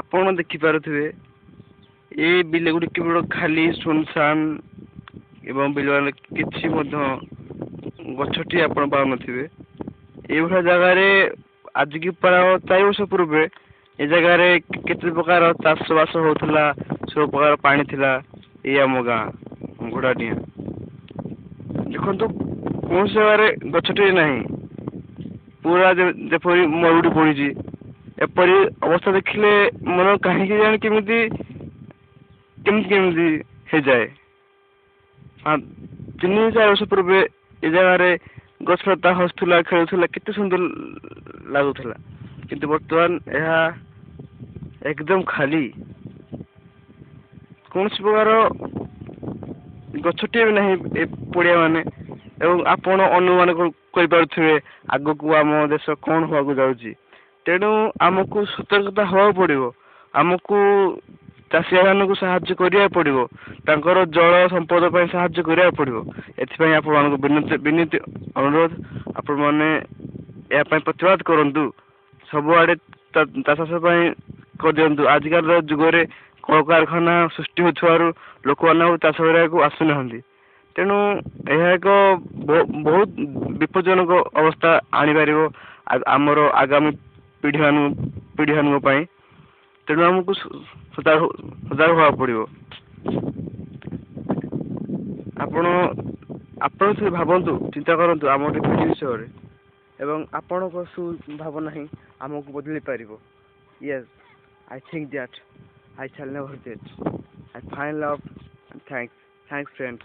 ଆପଣ ଦେଖିପାରୁଥିବେ ଏ ବିଲ ଗୁଡ଼ିକ କେବଳ ଖାଲି ସୁନସାନ୍ ଏବଂ ବିଲରେ କିଛି ମଧ୍ୟ ଗଛଟି ଆପଣ ପାଉନଥିବେ। ଏଇଭଳିଆ ଜାଗାରେ ଆଜିକି ପ୍ରାୟ 4 ବର୍ଷ ପୂର୍ବେ ଏ ଜାଗାରେ କେତେ ପ୍ରକାର ଚାଷ ବାସ ହଉଥିଲା, ସବୁ ପ୍ରକାର ପାଣି ଥିଲା। ଏଇ ଆମ ଗାଁ ଘୋଡ଼ାଡିଆଁ ଦେଖନ୍ତୁ କୌଣସି ଜାଗାରେ ଗଛଟିଏ ନାହିଁ, ପୁରା ଯେପରି ମରୁଡ଼ି ପଡ଼ିଛି। ଏପରି ଅବସ୍ଥା ଦେଖିଲେ ମନ କାହିଁକି ଜାଣି କେମିତି କେମିତି ହେଇଯାଏ। 3-4 ବର୍ଷ ପୂର୍ବେ ଏ ଜାଗାରେ ଗଛଲତା ହସୁଥିଲା, ଖେଳୁଥିଲା, କେତେ ସୁନ୍ଦର ଲାଗୁଥିଲା। କିନ୍ତୁ ବର୍ତ୍ତମାନ ଏହା ଏକଦମ ଖାଲି, କୌଣସି ପ୍ରକାର ଗଛଟିଏ ବି ନାହିଁ ଏ ପଡ଼ିଆ ମାନେ। ଏବଂ ଆପଣ ଅନୁମାନ କରିପାରୁଥିବେ ଆଗକୁ ଆମ ଦେଶ କଣ ହବାକୁ ଯାଉଛି। ତେଣୁ ଆମକୁ ସତର୍କତା ହବାକୁ ପଡ଼ିବ। ଆମକୁ ଚାଷୀମାନଙ୍କୁ ସାହାଯ୍ୟ କରିବାକୁ ପଡ଼ିବ, ତାଙ୍କର ଜଳ ସମ୍ପଦ ପାଇଁ ସାହାଯ୍ୟ କରିବାକୁ ପଡ଼ିବ। ଏଥିପାଇଁ ଆପଣମାନଙ୍କୁ ବିନୀତ ଅନୁରୋଧ, ଆପଣମାନେ ଏହା ପାଇଁ ପ୍ରତିବାଦ କରନ୍ତୁ। ସବୁଆଡ଼େ ଚାଷ ପାଇଁ କରିଦିଅନ୍ତୁ। ଆଜିକାଲିର ଯୁଗରେ କଳକାରଖାନା ସୃଷ୍ଟି ହେଉଥିବାରୁ ଲୋକମାନେ ଆଉ ଚାଷ କରିବାକୁ ଆସୁନାହାନ୍ତି। ତେଣୁ ଏହା ଏକ ବହୁତ ବିପଜ୍ଜନକ ଅବସ୍ଥା ଆଣିପାରିବ ଆମର ଆଗାମୀ ପିଢ଼ିମାନଙ୍କ ପାଇଁ। ତେଣୁ ଆମକୁ ସଜାଗ ହେବାକୁ ପଡ଼ିବ। ଆପଣ ସେ ଭାବନ୍ତୁ, ଚିନ୍ତା କରନ୍ତୁ ଆମ ପିଢ଼ି ବିଷୟରେ, ଏବଂ ଆପଣଙ୍କ ଭାବନା ହିଁ ଆମକୁ ବଦଳେଇ ପାରିବ। Yes, I think that I shall never forget. I find love and thanks friends.